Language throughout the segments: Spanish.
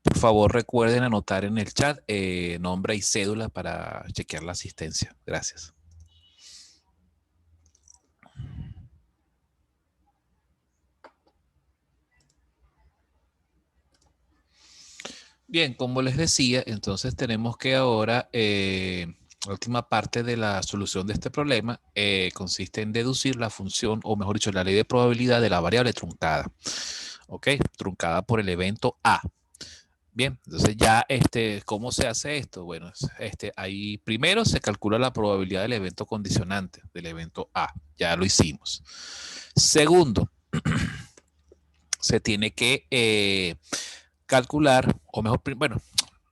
Por favor, recuerden anotar en el chat nombre y cédula para chequear la asistencia. Gracias. Bien, como les decía, entonces tenemos que ahora, la última parte de la solución de este problema consiste en deducir la función, o mejor dicho, la ley de probabilidad de la variable truncada. ¿Ok? Truncada por el evento A. Bien, entonces ya, ¿cómo se hace esto? Bueno, ahí primero se calcula la probabilidad del evento condicionante, del evento A. Ya lo hicimos. Segundo, se tiene que calcular, o mejor, bueno,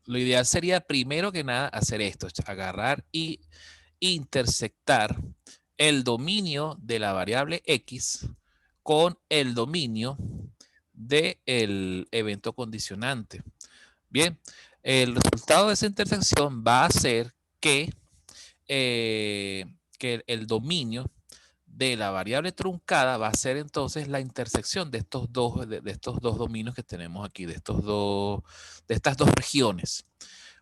lo ideal sería primero que nada hacer esto, agarrar y intersectar el dominio de la variable X con el dominio del evento condicionante. Bien, el resultado de esa intersección va a ser que el dominio de la variable truncada va a ser entonces la intersección de estos dos dominios que tenemos aquí, de estas dos regiones.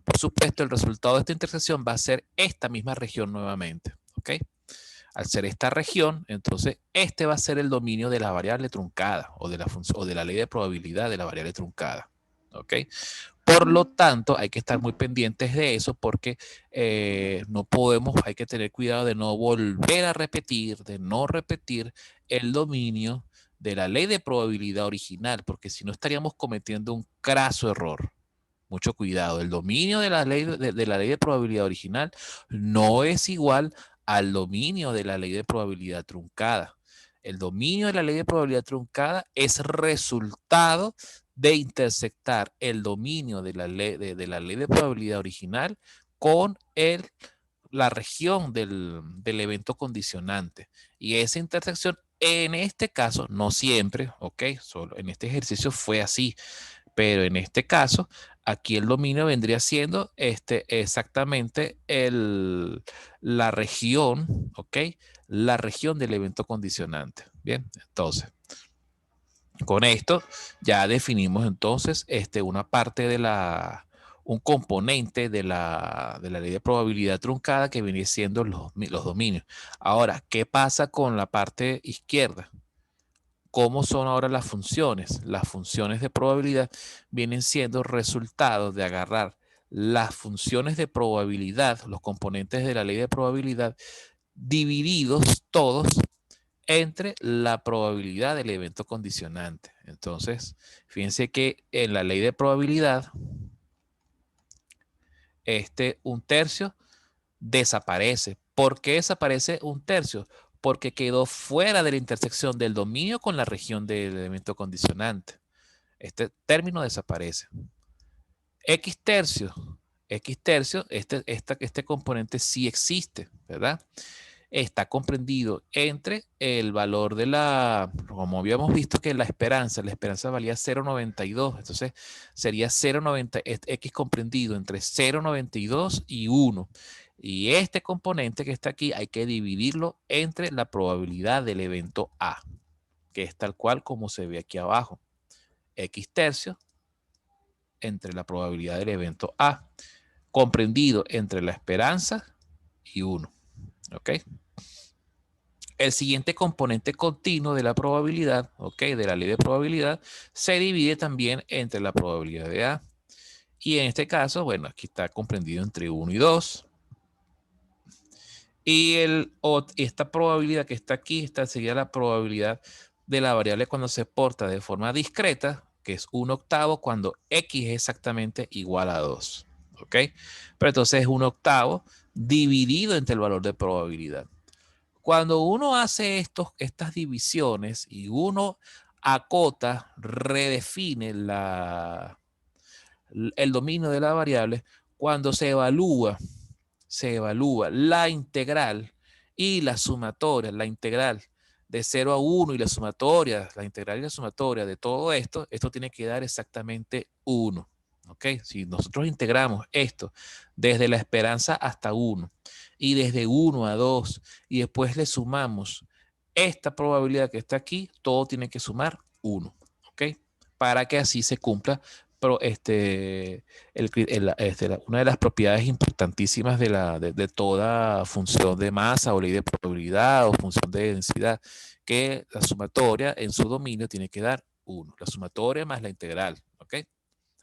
Por supuesto, el resultado de esta intersección va a ser esta misma región nuevamente. ¿Ok? Al ser esta región, entonces este va a ser el dominio de la variable truncada o de la ley de probabilidad de la variable truncada. ¿Ok? Por lo tanto, hay que estar muy pendientes de eso porque no podemos, hay que tener cuidado de no volver a repetir, de no repetir el dominio de la ley de probabilidad original, porque si no estaríamos cometiendo un craso error. Mucho cuidado, el dominio de la ley de probabilidad original no es igual al dominio de la ley de probabilidad truncada. El dominio de la ley de probabilidad truncada es resultado de intersectar el dominio de la ley de probabilidad original con la región del evento condicionante. Y esa intersección, en este caso, no siempre, ¿ok? Solo en este ejercicio fue así, pero en este caso, aquí el dominio vendría siendo exactamente la región, ¿ok? La región del evento condicionante. Bien, entonces, con esto ya definimos entonces una parte un componente de la ley de probabilidad truncada que viene siendo los dominios. Ahora, ¿qué pasa con la parte izquierda? ¿Cómo son ahora las funciones? Las funciones de probabilidad vienen siendo resultados de agarrar las funciones de probabilidad, los componentes de la ley de probabilidad, divididos todos entre la probabilidad del evento condicionante. Entonces, fíjense que en la ley de probabilidad, un tercio desaparece. ¿Por qué desaparece un tercio? Porque quedó fuera de la intersección del dominio con la región del elemento condicionante. Este término desaparece. X tercio, este componente sí existe, ¿verdad? Está comprendido entre el valor como habíamos visto que la esperanza valía 0,92, entonces sería 0,90, X comprendido entre 0,92 y 1. Y este componente que está aquí hay que dividirlo entre la probabilidad del evento A, que es tal cual como se ve aquí abajo. X tercio entre la probabilidad del evento A, comprendido entre la esperanza y 1. ¿Ok? El siguiente componente continuo de la probabilidad, ¿ok? De la ley de probabilidad, se divide también entre la probabilidad de A. Y en este caso, bueno, aquí está comprendido entre 1 y 2. Y esta probabilidad que está aquí, esta sería la probabilidad de la variable cuando se porta de forma discreta, que es 1/8 cuando X es exactamente igual a 2. ¿Ok? Pero entonces es 1/8 dividido entre el valor de probabilidad. Cuando uno hace estas divisiones y uno acota, redefine el dominio de la variable, cuando se evalúa la integral y la sumatoria, la integral de 0 a 1 y la integral y la sumatoria de todo esto, esto tiene que dar exactamente 1. ¿Ok? Si nosotros integramos esto desde la esperanza hasta 1 y desde 1 a 2 y después le sumamos esta probabilidad que está aquí, todo tiene que sumar 1. ¿Ok? Para que así se cumpla una de las propiedades importantísimas de toda función de masa o ley de probabilidad o función de densidad, que la sumatoria en su dominio tiene que dar 1. La sumatoria más la integral, ¿ok?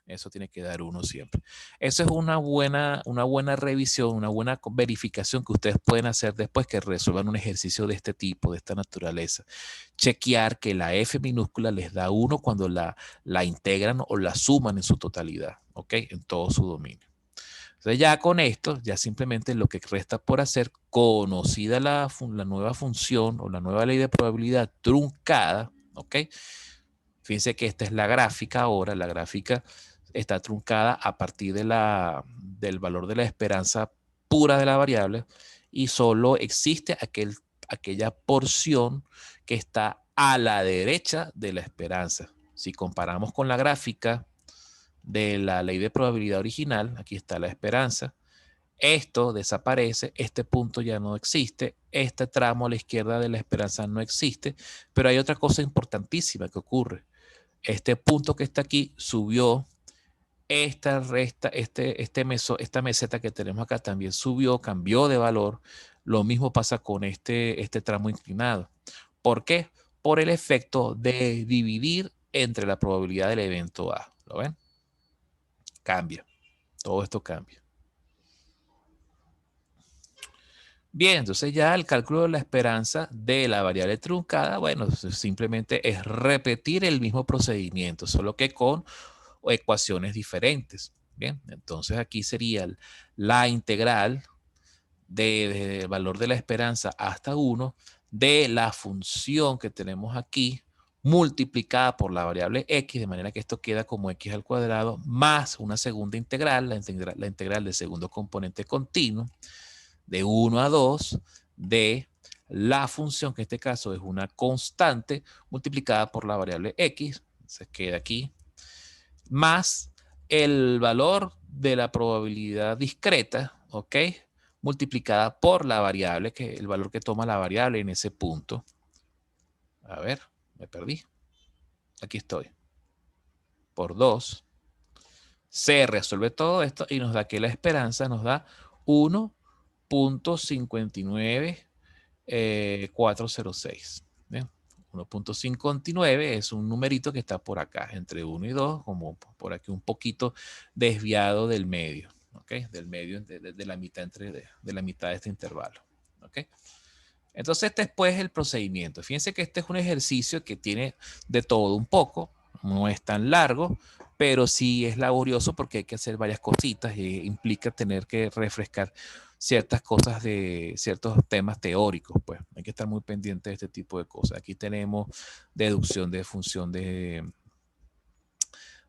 Eso tiene que dar 1 siempre. Eso es una buena revisión, una buena verificación que ustedes pueden hacer después que resuelvan un ejercicio de este tipo, de esta naturaleza. Chequear que la F minúscula les da 1 cuando la integran o la suman en su totalidad, ¿ok? En todo su dominio. Entonces ya con esto, ya simplemente lo que resta por hacer, conocida la nueva función o la nueva ley de probabilidad truncada, ¿ok? Fíjense que esta es la gráfica ahora, la gráfica está truncada a partir del valor de la esperanza pura de la variable y solo existe aquella porción que está a la derecha de la esperanza. Si comparamos con la gráfica de la ley de probabilidad original, aquí está la esperanza, esto desaparece, este punto ya no existe, este tramo a la izquierda de la esperanza no existe, pero hay otra cosa importantísima que ocurre. Este punto que está aquí subió, esta meseta que tenemos acá también subió, cambió de valor. Lo mismo pasa con este tramo inclinado. ¿Por qué? Por el efecto de dividir entre la probabilidad del evento A. ¿Lo ven? Cambia. Todo esto cambia. Bien, entonces ya el cálculo de la esperanza de la variable truncada, bueno, simplemente es repetir el mismo procedimiento, solo que con ecuaciones diferentes. Bien, entonces aquí sería la integral desde el valor de la esperanza hasta 1 de la función que tenemos aquí multiplicada por la variable x, de manera que esto queda como x al cuadrado, más una segunda integral, la integral del segundo componente continuo, de 1 a 2 de la función, que en este caso es una constante, multiplicada por la variable x, se queda aquí, más el valor de la probabilidad discreta, ¿ok? Multiplicada por la variable, que el valor que toma la variable en ese punto. A ver, me perdí. Aquí estoy. Por 2. Se resuelve todo esto y nos da que la esperanza nos da 1.59406. 1.59 es un numerito que está por acá, entre 1 y 2, como por aquí un poquito desviado del medio, ¿ok? Del medio de la mitad de la mitad de este intervalo, ¿ok? Entonces este es pues el procedimiento. Fíjense que este es un ejercicio que tiene de todo un poco, no es tan largo, pero sí es laborioso porque hay que hacer varias cositas y implica tener que refrescar ciertas cosas de ciertos temas teóricos, pues hay que estar muy pendiente de este tipo de cosas. Aquí tenemos deducción de función de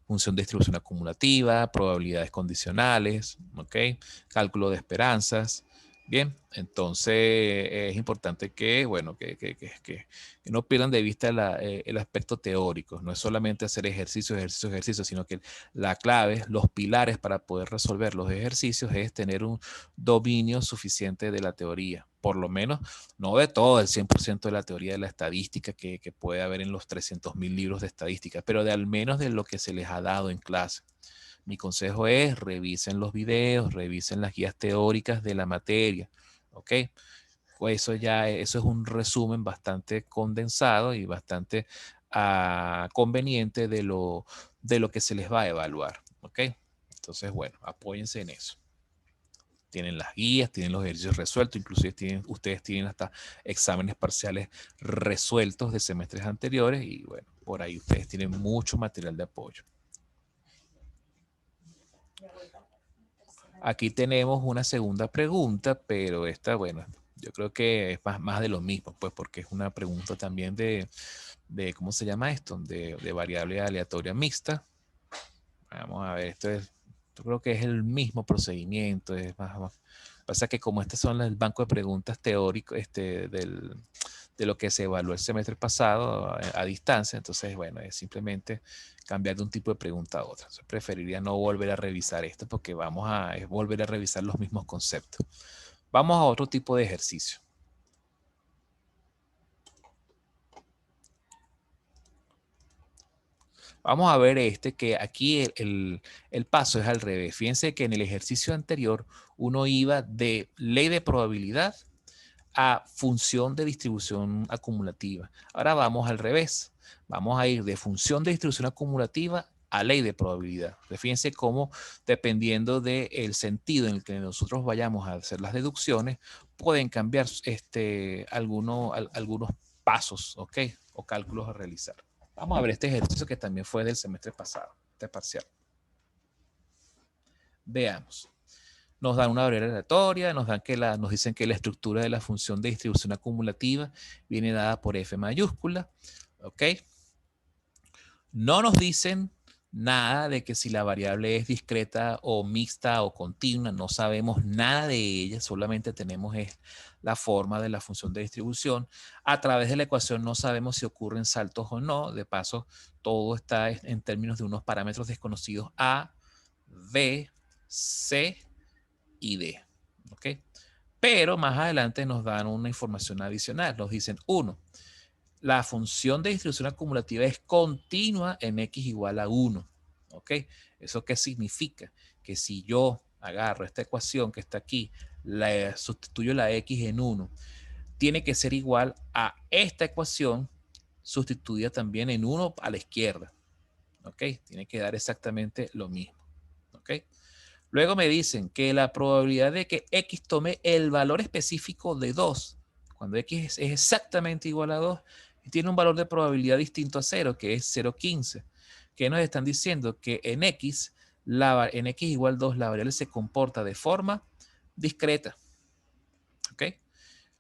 distribución acumulativa, probabilidades condicionales, ¿ok? Cálculo de esperanzas. Bien, entonces es importante que, bueno, que no pierdan de vista el aspecto teórico. No es solamente hacer ejercicios, sino que la clave, los pilares para poder resolver los ejercicios es tener un dominio suficiente de la teoría. Por lo menos, no de todo, el 100% de la teoría de la estadística que puede haber en los 300.000 libros de estadística, pero de al menos de lo que se les ha dado en clase. Mi consejo es revisen los videos, revisen las guías teóricas de la materia, ¿ok? Pues eso es un resumen bastante condensado y bastante conveniente de lo que se les va a evaluar, ¿ok? Entonces, bueno, apóyense en eso. Tienen las guías, tienen los ejercicios resueltos, inclusive ustedes tienen hasta exámenes parciales resueltos de semestres anteriores y bueno, por ahí ustedes tienen mucho material de apoyo. Aquí tenemos una segunda pregunta, pero esta, bueno, yo creo que es más de lo mismo, pues porque es una pregunta también de ¿cómo se llama esto? De variable aleatoria mixta. Vamos a ver, yo creo que es el mismo procedimiento, es más. Pasa que como este son el banco de preguntas teórico de lo que se evaluó el semestre pasado a distancia, entonces, bueno, es simplemente cambiar de un tipo de pregunta a otra. Entonces, preferiría no volver a revisar esto porque es volver a revisar los mismos conceptos. Vamos a otro tipo de ejercicio. Vamos a ver que aquí el paso es al revés. Fíjense que en el ejercicio anterior uno iba de ley de probabilidad a función de distribución acumulativa. Ahora vamos al revés. Vamos a ir de función de distribución acumulativa a ley de probabilidad. Fíjense cómo, dependiendo del sentido en el que nosotros vayamos a hacer las deducciones, pueden cambiar algunos pasos, ¿ok? O cálculos a realizar. Vamos a ver este ejercicio que también fue del semestre pasado, este parcial. Veamos. Nos dan una variable aleatoria, nos dicen que la estructura de la función de distribución acumulativa viene dada por f mayúscula, ¿ok? No nos dicen nada de que si la variable es discreta o mixta o continua, no sabemos nada de ella, solamente tenemos la forma de la función de distribución. A través de la ecuación no sabemos si ocurren saltos o no, de paso todo está en términos de unos parámetros desconocidos A, B, C y D. ¿Ok? Pero más adelante nos dan una información adicional. Nos dicen, 1, la función de distribución acumulativa es continua en x igual a 1. ¿Ok? ¿Eso qué significa? Que si yo agarro esta ecuación que está aquí, sustituyo la x en 1, tiene que ser igual a esta ecuación sustituida también en 1 a la izquierda. ¿Ok? Tiene que dar exactamente lo mismo. ¿Ok? Luego me dicen que la probabilidad de que x tome el valor específico de 2, cuando x es exactamente igual a 2, y tiene un valor de probabilidad distinto a 0, que es 0,15. Que nos están diciendo que en x igual 2, la variable se comporta de forma discreta. ¿Ok?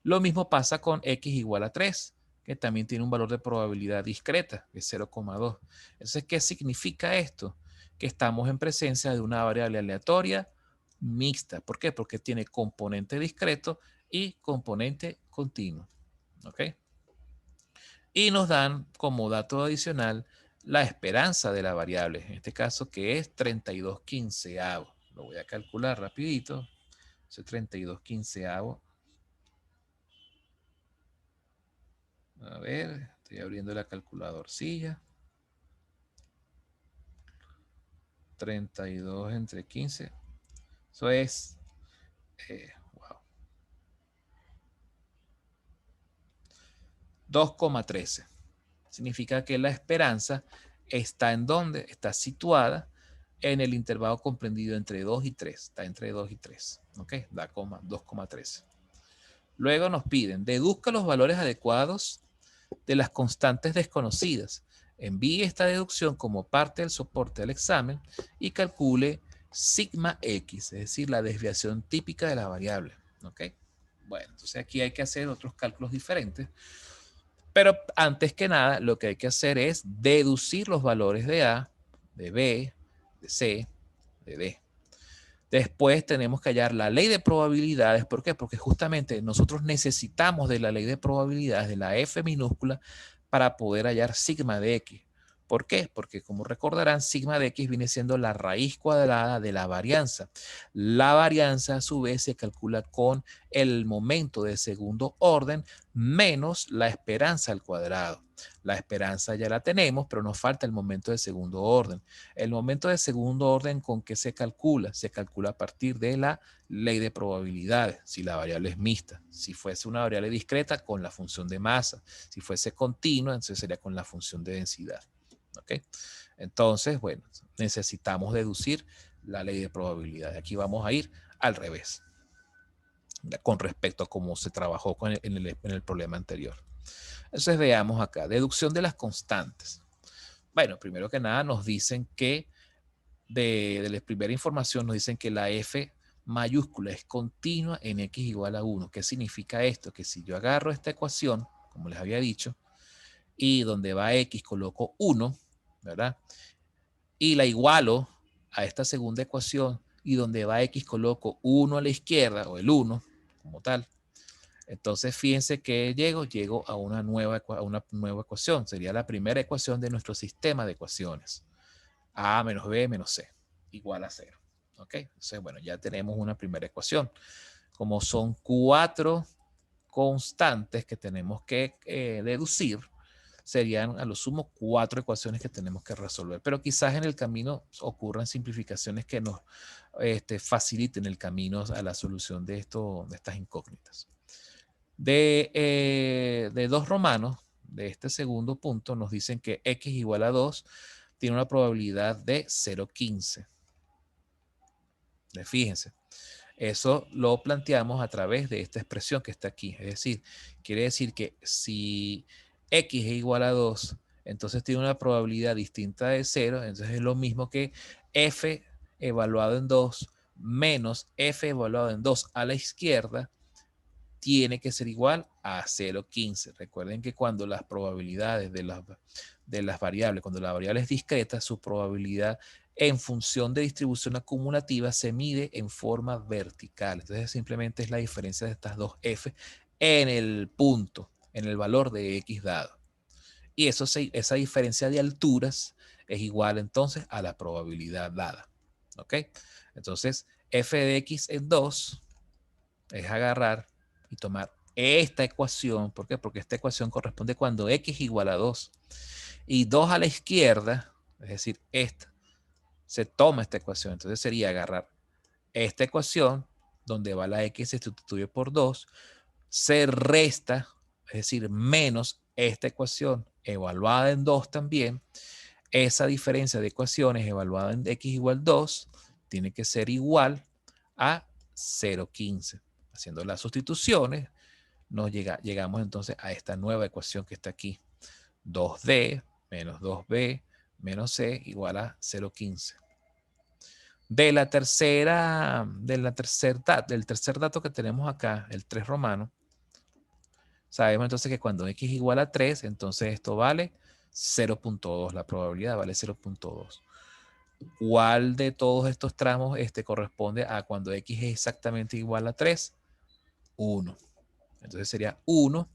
Lo mismo pasa con x igual a 3, que también tiene un valor de probabilidad discreta, de 0,2. Entonces, ¿qué significa esto? Que estamos en presencia de una variable aleatoria mixta. ¿Por qué? Porque tiene componente discreto y componente continuo. ¿Ok? Y nos dan como dato adicional la esperanza de la variable, en este caso que es 32 quinceavos. Lo voy a calcular rapidito. Ese 32 quinceavos. A ver, estoy abriendo la calculadorcilla. 32 entre 15. Eso es, wow, 2,13. Significa que la esperanza está en donde está situada en el intervalo comprendido entre 2 y 3. Está entre 2 y 3. ¿Ok? Da 2,13. Luego nos piden, deduzca los valores adecuados de las constantes desconocidas. Envíe esta deducción como parte del soporte del examen y calcule sigma x, es decir, la desviación típica de la variable. ¿Ok? Bueno, entonces aquí hay que hacer otros cálculos diferentes. Pero antes que nada, lo que hay que hacer es deducir los valores de A, de B, de C, de D. Después tenemos que hallar la ley de probabilidades. ¿Por qué? Porque justamente nosotros necesitamos de la ley de probabilidades, de la F minúscula, para poder hallar sigma de X. ¿Por qué? Porque como recordarán, sigma de X viene siendo la raíz cuadrada de la varianza. La varianza a su vez se calcula con el momento de segundo orden menos la esperanza al cuadrado. La esperanza ya la tenemos, pero nos falta el momento de segundo orden. El momento de segundo orden, ¿con qué se calcula? Se calcula a partir de la ley de probabilidades, si la variable es mixta. Si fuese una variable discreta, con la función de masa. Si fuese continua, entonces sería con la función de densidad. ¿Ok? Entonces, bueno, necesitamos deducir la ley de probabilidades. Aquí vamos a ir al revés, con respecto a cómo se trabajó en el problema anterior. Entonces veamos acá, deducción de las constantes. Bueno, primero que nada nos dicen que de la primera información nos dicen que la F mayúscula es continua en X igual a 1. ¿Qué significa esto? Que si yo agarro esta ecuación, como les había dicho, y donde va X coloco 1, ¿verdad? Y la igualo a esta segunda ecuación y donde va X coloco 1 a la izquierda, o el 1 como tal. Entonces, fíjense que llego a una nueva ecuación. Sería la primera ecuación de nuestro sistema de ecuaciones. A menos B menos C igual a 0. ¿Ok? Entonces, bueno, ya tenemos una primera ecuación. Como son 4 constantes que tenemos que deducir, serían a lo sumo 4 ecuaciones que tenemos que resolver. Pero quizás en el camino ocurran simplificaciones que nos faciliten el camino a la solución de estas incógnitas. De 2 romanos, de este segundo punto, nos dicen que x igual a 2 tiene una probabilidad de 0,15. Fíjense, eso lo planteamos a través de esta expresión que está aquí. Es decir, quiere decir que si x es igual a 2, entonces tiene una probabilidad distinta de 0, entonces es lo mismo que f evaluado en 2 menos f evaluado en 2 a la izquierda tiene que ser igual a 0,15. Recuerden que cuando las probabilidades de las variables, cuando la variable es discreta, su probabilidad en función de distribución acumulativa se mide en forma vertical. Entonces simplemente es la diferencia de estas dos f en el punto, en el valor de x dado. Y esa diferencia de alturas es igual entonces a la probabilidad dada. ¿Ok? Entonces f de x en 2 es agarrar y tomar esta ecuación. ¿Por qué? Porque esta ecuación corresponde cuando x igual a 2. Y 2 a la izquierda, es decir, esta, se toma esta ecuación. Entonces sería agarrar esta ecuación, donde va la x se sustituye por 2, se resta, es decir, menos esta ecuación evaluada en 2 también. Esa diferencia de ecuaciones evaluada en x igual 2 tiene que ser igual a 0,15. Haciendo las sustituciones, llegamos entonces a esta nueva ecuación que está aquí. 2D menos 2B menos C igual a 0,15. Del tercer dato que tenemos acá, el 3 romano, sabemos entonces que cuando x igual a 3, entonces esto vale 0,2. La probabilidad vale 0,2. ¿Cuál de todos estos tramos corresponde a cuando x es exactamente igual a 3? 1. Entonces sería 1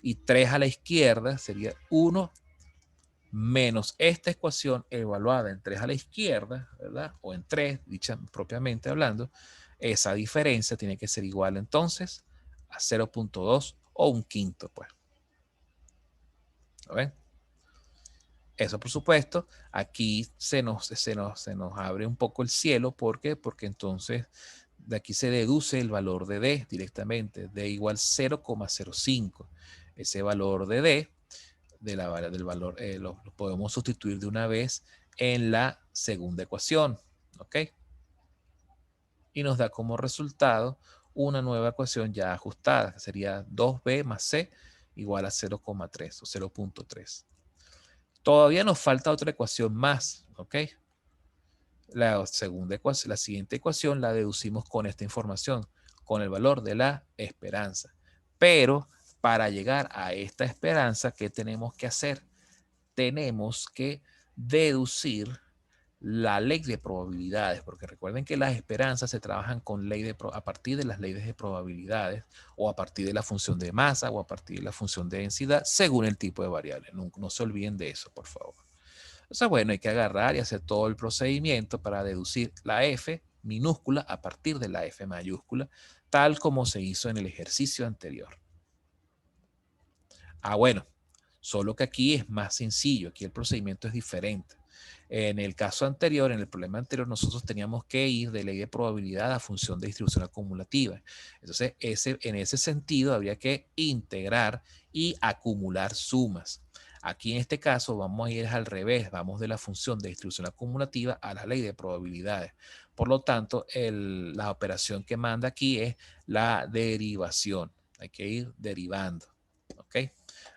y 3 a la izquierda sería 1 menos esta ecuación evaluada en 3 a la izquierda, ¿verdad? O en 3, dicha propiamente hablando, esa diferencia tiene que ser igual entonces a 0,2 o un quinto, pues. ¿Lo ven? Eso, por supuesto, aquí se nos abre un poco el cielo. ¿Por qué? Porque entonces de aquí se deduce el valor de D directamente. D igual 0,05. Ese valor de D, del valor, lo podemos sustituir de una vez en la segunda ecuación. ¿Ok? Y nos da como resultado una nueva ecuación ya ajustada, que sería 2B más C igual a 0,3 o 0,3. Todavía nos falta otra ecuación más, ¿ok? La siguiente ecuación la deducimos con esta información, con el valor de la esperanza. Pero para llegar a esta esperanza, ¿qué tenemos que hacer? Tenemos que deducir la ley de probabilidades, porque recuerden que las esperanzas se trabajan con a partir de las leyes de probabilidades, o a partir de la función de masa, o a partir de la función de densidad, según el tipo de variable. No se olviden de eso, por favor. Entonces, bueno, hay que agarrar y hacer todo el procedimiento para deducir la F minúscula a partir de la F mayúscula, tal como se hizo en el ejercicio anterior. Bueno, solo que aquí es más sencillo, aquí el procedimiento es diferente. En el caso anterior, en el problema anterior, nosotros teníamos que ir de ley de probabilidad a función de distribución acumulativa. Entonces, en ese sentido, habría que integrar y acumular sumas. Aquí en este caso vamos a ir al revés, vamos de la función de distribución acumulativa a la ley de probabilidades. Por lo tanto, la operación que manda aquí es la derivación. Hay que ir derivando. ¿Ok? En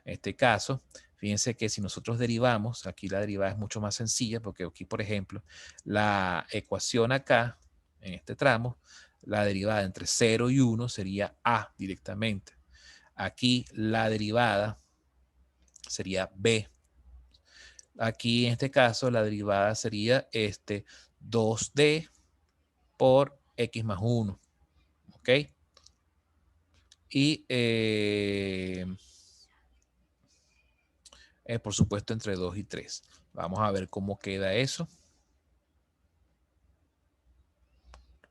este caso, fíjense que si nosotros derivamos, aquí la derivada es mucho más sencilla, porque aquí, por ejemplo, la ecuación acá, en este tramo, la derivada entre 0 y 1 sería A directamente. Aquí la derivada sería B. Aquí en este caso la derivada sería 2D por X más 1. ¿Ok? Y por supuesto entre 2 y 3. Vamos a ver cómo queda eso.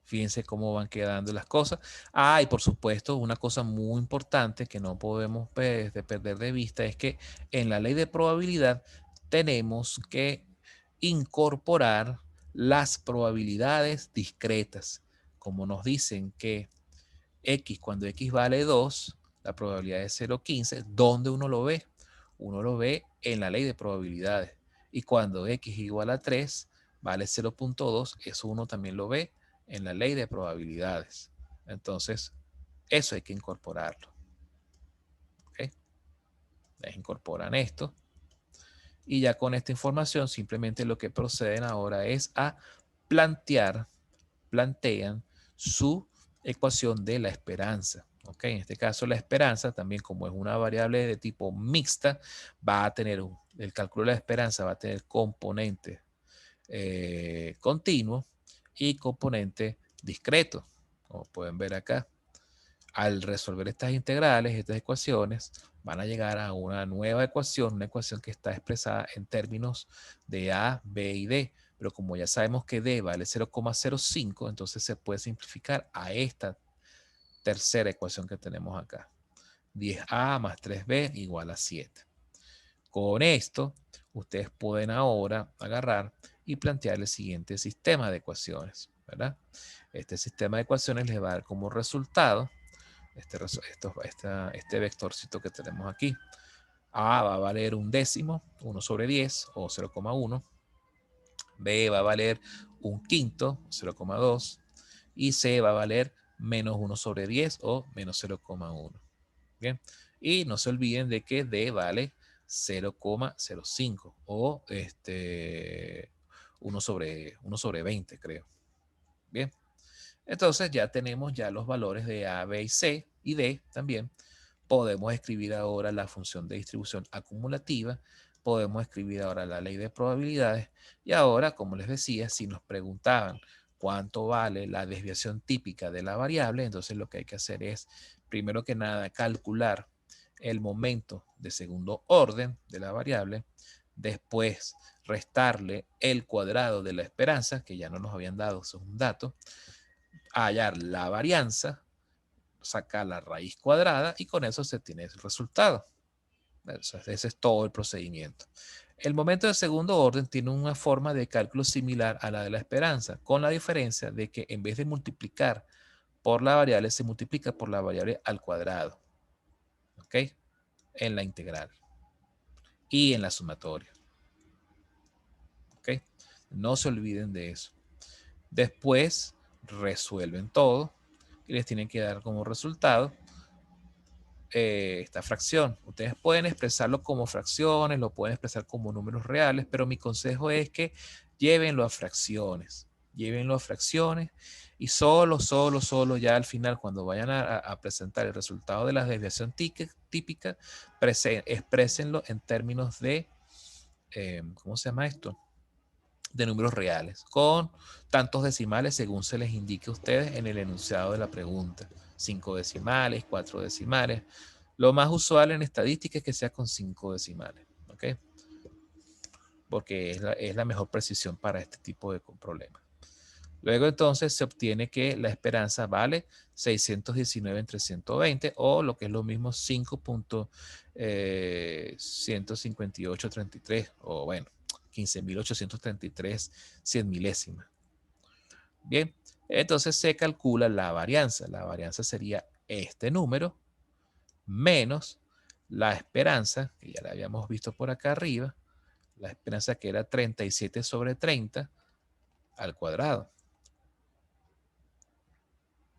Fíjense cómo van quedando las cosas. Ah, y por supuesto, una cosa muy importante que no podemos perder de vista es que en la ley de probabilidad tenemos que incorporar las probabilidades discretas. Como nos dicen que X, cuando X vale 2, la probabilidad es 0,15. ¿Dónde uno lo ve? Uno lo ve en la ley de probabilidades. Y cuando X igual a 3, vale 0,2, eso uno también lo ve en la ley de probabilidades. Entonces, eso hay que incorporarlo. ¿Okay? Les incorporan esto. Y ya con esta información, simplemente lo que proceden ahora es a plantean su ecuación de la esperanza. ¿Okay? En este caso, la esperanza también, como es una variable de tipo mixta, va a tener el cálculo de la esperanza va a tener componente continuo y componente discreto, como pueden ver acá. Al resolver estas integrales, estas ecuaciones, van a llegar a una nueva ecuación, una ecuación que está expresada en términos de A, B y D. Pero como ya sabemos que D vale 0,05, entonces se puede simplificar a esta tercera ecuación que tenemos acá. 10A más 3B igual a 7. Con esto, ustedes pueden ahora agarrar y plantear el siguiente sistema de ecuaciones, ¿verdad? Este sistema de ecuaciones les va a dar como resultado este vectorcito que tenemos aquí. A va a valer 1/10, 1 sobre 10 o 0,1. B va a valer 1/5, 0,2. Y C va a valer menos 1 sobre 10 o menos 0,1. Bien. Y no se olviden de que D vale 0,05 o 1 sobre 20, creo. Bien. Entonces ya tenemos ya los valores de A, B y C y D también. Podemos escribir ahora la función de distribución acumulativa. Podemos escribir ahora la ley de probabilidades. Y ahora, como les decía, si nos preguntaban cuánto vale la desviación típica de la variable, entonces lo que hay que hacer es, primero que nada, calcular el momento de segundo orden de la variable. Después, restarle el cuadrado de la esperanza, que ya no nos habían dado, eso es un dato. Hallar la varianza, sacar la raíz cuadrada y con eso se tiene el resultado. Ese es todo el procedimiento. El momento de segundo orden tiene una forma de cálculo similar a la de la esperanza, con la diferencia de que en vez de multiplicar por la variable, se multiplica por la variable al cuadrado. ¿Ok? En la integral y en la sumatoria. ¿Ok? No se olviden de eso. Después resuelven todo y les tienen que dar como resultado esta fracción. Ustedes pueden expresarlo como fracciones, lo pueden expresar como números reales, pero mi consejo es que llévenlo a fracciones. Llévenlo a fracciones y solo ya al final, cuando vayan a presentar el resultado de la desviación típica, exprésenlo en términos de, ¿cómo se llama esto? De números reales, con tantos decimales según se les indique a ustedes en el enunciado de la pregunta. 5 decimales, 4 decimales. Lo más usual en estadística es que sea con 5 decimales, ¿ok? Porque es la mejor precisión para este tipo de problemas. Luego entonces se obtiene que la esperanza vale 619 entre 120 o lo que es lo mismo 5.15833 o bueno, 15.833 100 milésimas. Bien, entonces se calcula la varianza. La varianza sería este número menos la esperanza, que ya la habíamos visto por acá arriba, la esperanza que era 37 sobre 30 al cuadrado.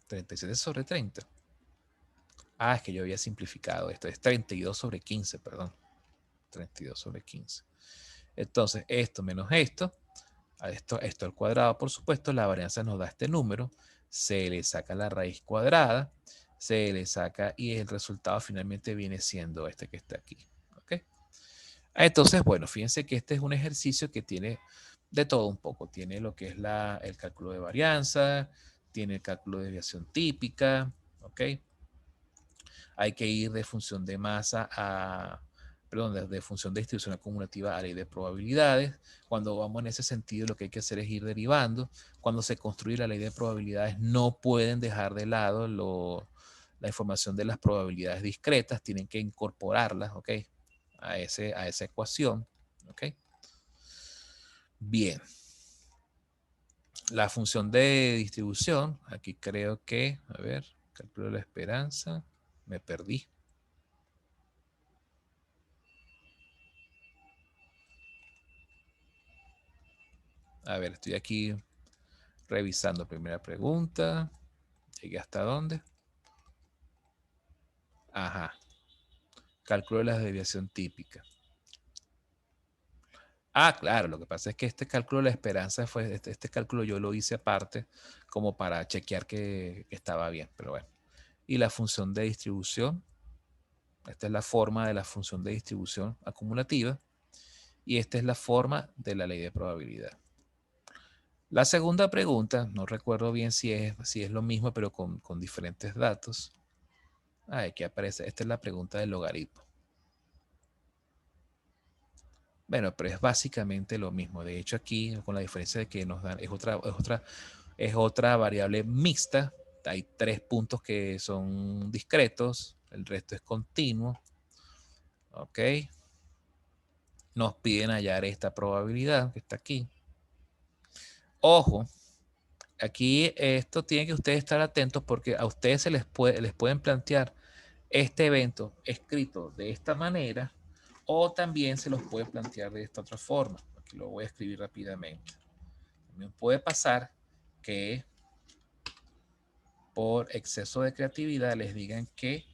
37 sobre 30. Ah, es que yo había simplificado esto. Es 32 sobre 15, perdón. 32 sobre 15. Entonces, esto menos esto al cuadrado, por supuesto, la varianza nos da este número. Se le saca la raíz cuadrada. Se le saca y el resultado finalmente viene siendo este que está aquí. ¿Ok? Entonces, bueno, fíjense que este es un ejercicio que tiene de todo un poco. Tiene lo que es el cálculo de varianza, tiene el cálculo de desviación típica, ¿ok? Hay que ir de función de masa perdón, de función de distribución acumulativa a ley de probabilidades. Cuando vamos en ese sentido, lo que hay que hacer es ir derivando. Cuando se construye la ley de probabilidades, no pueden dejar de lado la información de las probabilidades discretas, tienen que incorporarlas, ¿ok? A esa ecuación, ¿ok? Bien. La función de distribución, aquí creo que, a ver, cálculo la esperanza, me perdí. A ver, estoy aquí revisando primera pregunta. ¿Llegué hasta dónde? Ajá. Cálculo de la desviación típica. Ah, claro, lo que pasa es que este cálculo de la esperanza fue, este cálculo yo lo hice aparte como para chequear que estaba bien, pero bueno. Y la función de distribución, esta es la forma de la función de distribución acumulativa y esta es la forma de la ley de probabilidad. La segunda pregunta, no recuerdo bien si es lo mismo, pero con diferentes datos. Aquí aparece, esta es la pregunta del logaritmo. Bueno, pero es básicamente lo mismo. De hecho, aquí, con la diferencia de que nos dan, es otra variable mixta. Hay 3 puntos que son discretos, el resto es continuo. Ok. Nos piden hallar esta probabilidad que está aquí. Ojo, aquí esto tiene que ustedes estar atentos porque a ustedes les pueden plantear este evento escrito de esta manera o también se los puede plantear de esta otra forma. Aquí lo voy a escribir rápidamente. También puede pasar que por exceso de creatividad les digan que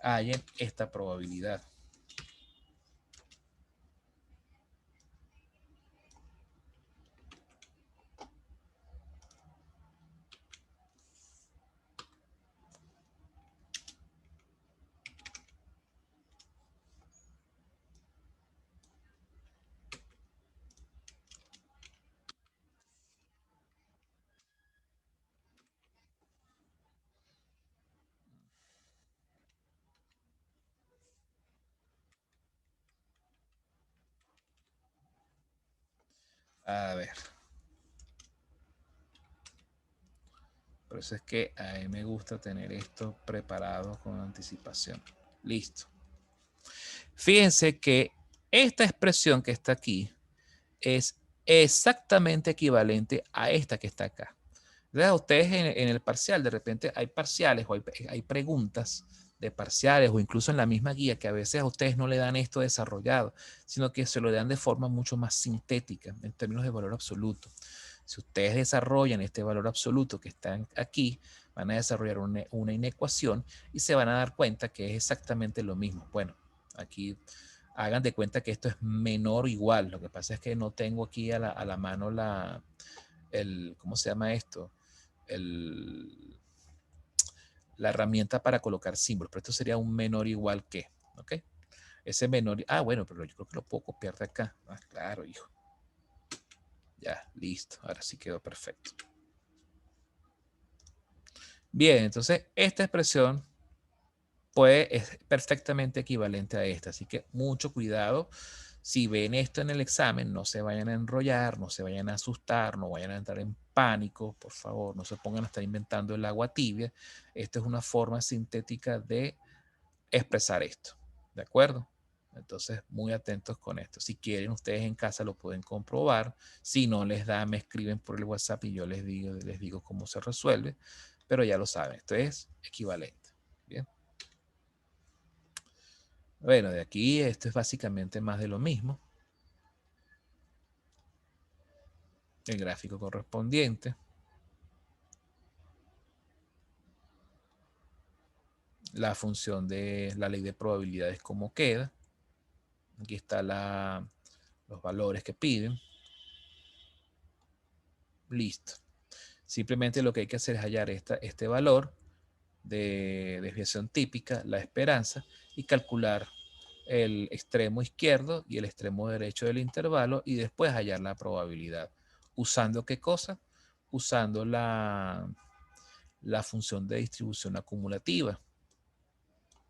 hay esta probabilidad. A ver. Por eso es que a mí me gusta tener esto preparado con anticipación. Listo. Fíjense que esta expresión que está aquí es exactamente equivalente a esta que está acá. Entonces, ustedes en el parcial, de repente hay parciales o hay preguntas de parciales o incluso en la misma guía que a veces a ustedes no le dan esto desarrollado, sino que se lo dan de forma mucho más sintética en términos de valor absoluto. Si ustedes desarrollan este valor absoluto que está aquí, van a desarrollar una inecuación y se van a dar cuenta que es exactamente lo mismo. Bueno, aquí hagan de cuenta que esto es menor o igual. Lo que pasa es que no tengo aquí a la mano ¿cómo se llama esto? La herramienta para colocar símbolos, pero esto sería un menor igual que, ¿ok? Ese menor, bueno, pero yo creo que lo puedo copiar de acá. Ah, claro, hijo. Ya, listo. Ahora sí quedó perfecto. Bien, entonces esta expresión es perfectamente equivalente a esta, así que mucho cuidado. Si ven esto en el examen, no se vayan a enrollar, no se vayan a asustar, no vayan a entrar en pánico, por favor, no se pongan a estar inventando el agua tibia. Esta es una forma sintética de expresar esto, ¿de acuerdo? Entonces, muy atentos con esto. Si quieren, ustedes en casa lo pueden comprobar. Si no les da, me escriben por el WhatsApp y yo les digo cómo se resuelve. Pero ya lo saben, esto es equivalente. Bien. Bueno, de aquí esto es básicamente más de lo mismo. El gráfico correspondiente. La función de la ley de probabilidades como queda. Aquí está los valores que piden. Listo. Simplemente lo que hay que hacer es hallar este valor de desviación típica, la esperanza, y calcular el extremo izquierdo y el extremo derecho del intervalo y después hallar la probabilidad. ¿Usando qué cosa? Usando la función de distribución acumulativa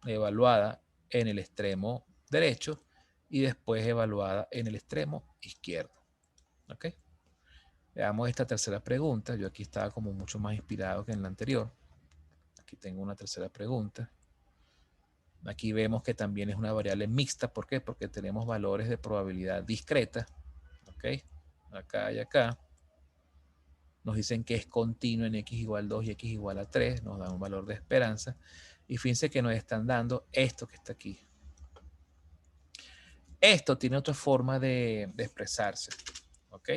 evaluada en el extremo derecho y después evaluada en el extremo izquierdo. ¿Ok? Veamos esta tercera pregunta. Yo aquí estaba como mucho más inspirado que en la anterior. Aquí tengo una tercera pregunta. Aquí vemos que también es una variable mixta. ¿Por qué? Porque tenemos valores de probabilidad discreta. ¿Ok? Acá y acá. Nos dicen que es continuo en x igual 2 y x igual a 3. Nos da un valor de esperanza. Y fíjense que nos están dando esto que está aquí. Esto tiene otra forma de expresarse. ¿Ok?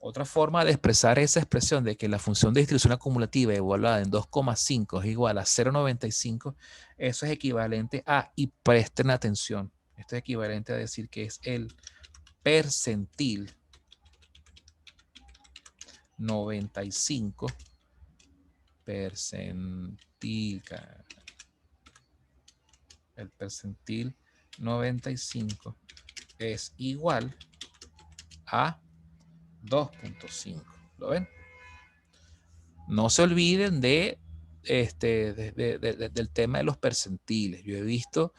Otra forma de expresar esa expresión de que la función de distribución acumulativa evaluada en 2,5 es igual a 0,95, eso es equivalente a, y presten atención, esto es equivalente a decir que es el percentil 95, el percentil 95 es igual a 2,5. ¿Lo ven? No se olviden del tema de los percentiles. Yo he visto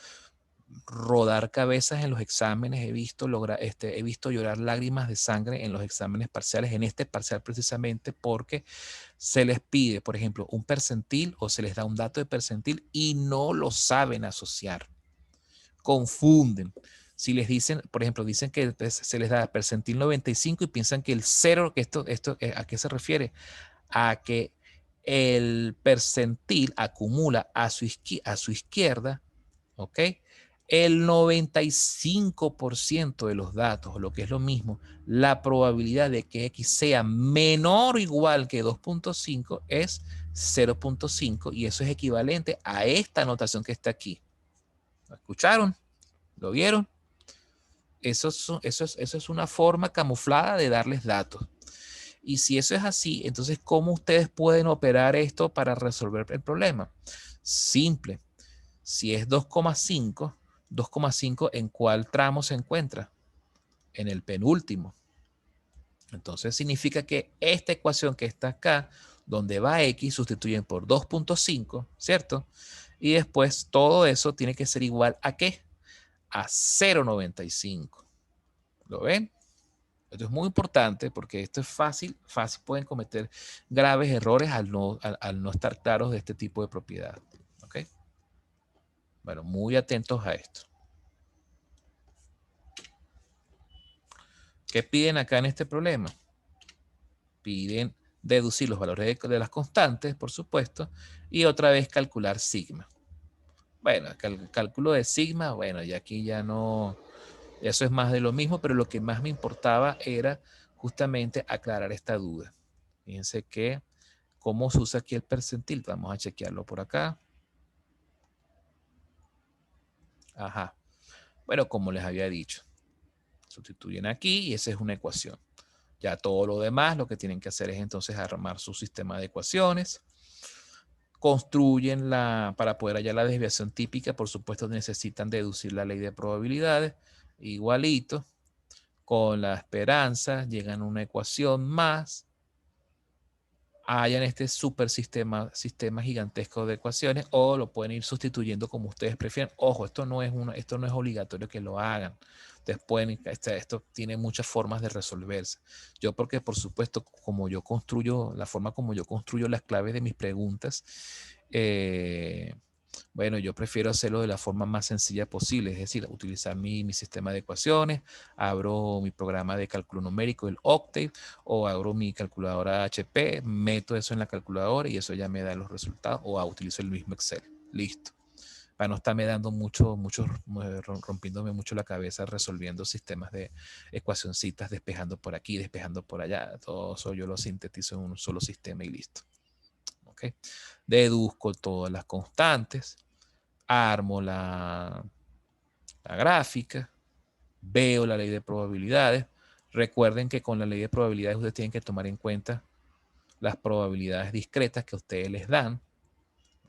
rodar cabezas en los exámenes, he visto llorar lágrimas de sangre en los exámenes parciales, en este parcial precisamente porque se les pide, por ejemplo, un percentil o se les da un dato de percentil y no lo saben asociar. Confunden. Si les dicen, por ejemplo, dicen que se les da percentil 95 y piensan que el 0, que esto ¿a qué se refiere? A que el percentil acumula a su izquierda, ¿ok? El 95% de los datos, lo que es lo mismo, la probabilidad de que X sea menor o igual que 2,5 es 0,5 y eso es equivalente a esta notación que está aquí. ¿Lo escucharon? ¿Lo vieron? Eso es una forma camuflada de darles datos. Y si eso es así, entonces, ¿cómo ustedes pueden operar esto para resolver el problema? Simple. Si es 2,5, 2,5 ¿en cuál tramo se encuentra? En el penúltimo. Entonces significa que esta ecuación que está acá, donde va X, sustituyen por 2,5, ¿cierto? Y después todo eso tiene que ser igual ¿a qué? A 0,95. ¿Lo ven? Esto es muy importante porque esto es fácil pueden cometer graves errores al no estar claros de este tipo de propiedad. ¿Ok? Bueno, muy atentos a esto. ¿Qué piden acá en este problema? Piden deducir los valores de las constantes, por supuesto, y otra vez calcular sigma. Bueno, el cálculo de sigma, bueno, ya aquí ya no, eso es más de lo mismo, pero lo que más me importaba era justamente aclarar esta duda. Fíjense que, ¿cómo se usa aquí el percentil? Vamos a chequearlo por acá. Ajá. Bueno, como les había dicho, sustituyen aquí y esa es una ecuación. Ya todo lo demás, lo que tienen que hacer es entonces armar su sistema de ecuaciones. Construyen para poder hallar la desviación típica, por supuesto necesitan deducir la ley de probabilidades. Igualito, con la esperanza, llegan a una ecuación más, hallan este super sistema gigantesco de ecuaciones o lo pueden ir sustituyendo como ustedes prefieran. Ojo, esto no es obligatorio que lo hagan. Ustedes pueden, esto tiene muchas formas de resolverse. Yo porque por supuesto, la forma como yo construyo las claves de mis preguntas, bueno, yo prefiero hacerlo de la forma más sencilla posible, es decir, utilizar mi sistema de ecuaciones, abro mi programa de cálculo numérico, el Octave, o abro mi calculadora HP, meto eso en la calculadora y eso ya me da los resultados, o utilizo el mismo Excel. Listo. Para no estarme dando rompiéndome mucho la cabeza resolviendo sistemas de ecuacioncitas, despejando por aquí, despejando por allá. Todo eso yo lo sintetizo en un solo sistema y listo. ¿Okay? Deduzco todas las constantes, armo la gráfica, veo la ley de probabilidades. Recuerden que con la ley de probabilidades ustedes tienen que tomar en cuenta las probabilidades discretas que ustedes les dan.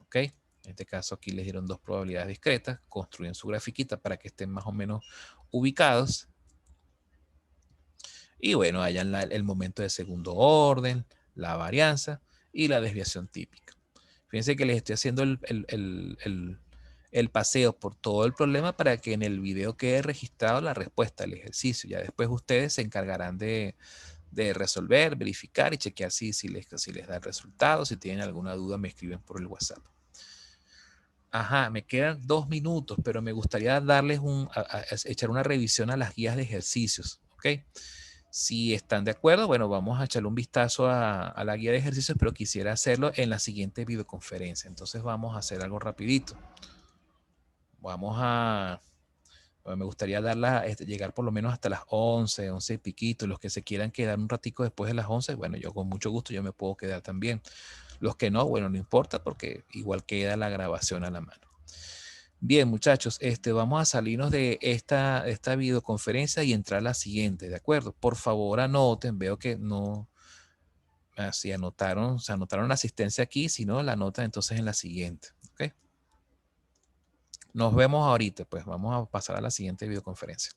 ¿Ok? En este caso aquí les dieron dos probabilidades discretas. Construyen su grafiquita para que estén más o menos ubicados. Y bueno, hayan el momento de segundo orden, la varianza y la desviación típica. Fíjense que les estoy haciendo el paseo por todo el problema para que en el video quede registrado la respuesta al ejercicio. Ya después ustedes se encargarán de resolver, verificar y chequear si les da el resultado. Si tienen alguna duda, me escriben por el WhatsApp. Ajá, me quedan 2 minutos, pero me gustaría darles echar una revisión a las guías de ejercicios, ¿ok? Si están de acuerdo, bueno, vamos a echarle un vistazo a la guía de ejercicios, pero quisiera hacerlo en la siguiente videoconferencia. Entonces vamos a hacer algo rapidito. Me gustaría llegar por lo menos hasta las 11, 11 y piquito. Los que se quieran quedar un ratico después de las 11, bueno, yo con mucho gusto yo me puedo quedar también. Los que no, bueno, no importa porque igual queda la grabación a la mano. Bien, muchachos, vamos a salirnos de esta videoconferencia y entrar a la siguiente, ¿de acuerdo? Por favor, anoten, veo que no, si anotaron, se anotaron la asistencia aquí, si no, la anotan entonces en la siguiente, ¿ok? Nos vemos ahorita, pues vamos a pasar a la siguiente videoconferencia.